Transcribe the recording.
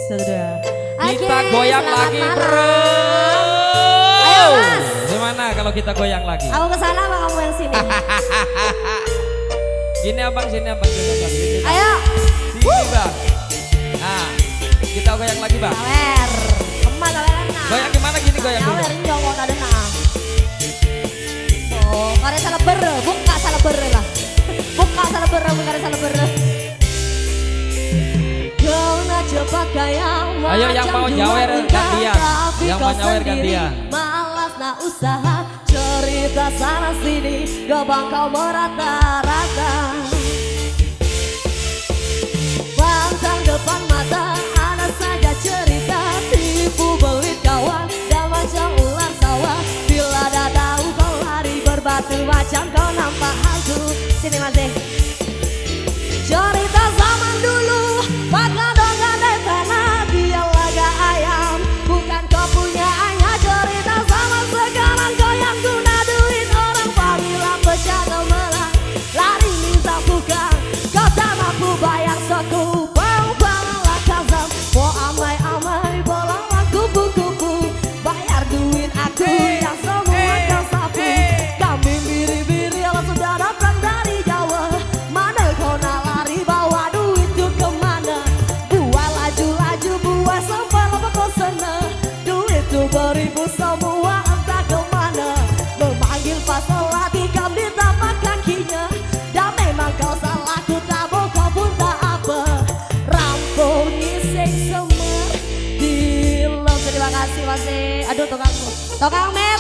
Sudah. Kita goyang lagi bro. Ayo Mas. Gimana kalau kita goyang lagi? Aku kesana apa kamu yang sini? Gini abang, sini abang, sini abang. Sini, bang. Ayo. Sini bang. Nah, kita goyang lagi bang. Sawer. Kemana saweran nah? Goyang gimana gini goyang dulu? Sawer nyongok ada nah. Oh, karena salah ber, buka salah ber lah. Buka salah ber, bukan salah ber. Ayo yang mau nyawer gantian. Yang mau nyawer gantian. Malas nak usaha cerita sana sini, gabang kau merata-rata. Pantang depan mata ada saja cerita, tipu belit kawan dan macam ular sawah. Bila dah tahu kau lari berbatu macam kau nampak hantu. Sini masih. Cerita zaman dulu, pada dongan dan tanah dia laga ayam, bukan kau punya ayah. Cerita zaman sekarang kau yang guna duit orang, parilah pecah kau menang, lari minta bukan, kau tak mampu bayar suku, bang-banglah kazam, mau amai-amai bolonglah kupu-kupu, bayar duit aku yang semua kau sapu, kambing biri-biri yang sudah datang dari Jawa, mana kau nak lari bawa duit tuh kemana, buat laju-laju buat sampai lama kau sana, duit tuh beribu semua entah kemana, memanggil pasal lagi kau di tapak kakinya, dan memang kau salah ku tak mau kau pun tak apa, rampung iseng semua di lom. Terima kasih masih, aduh tukang mel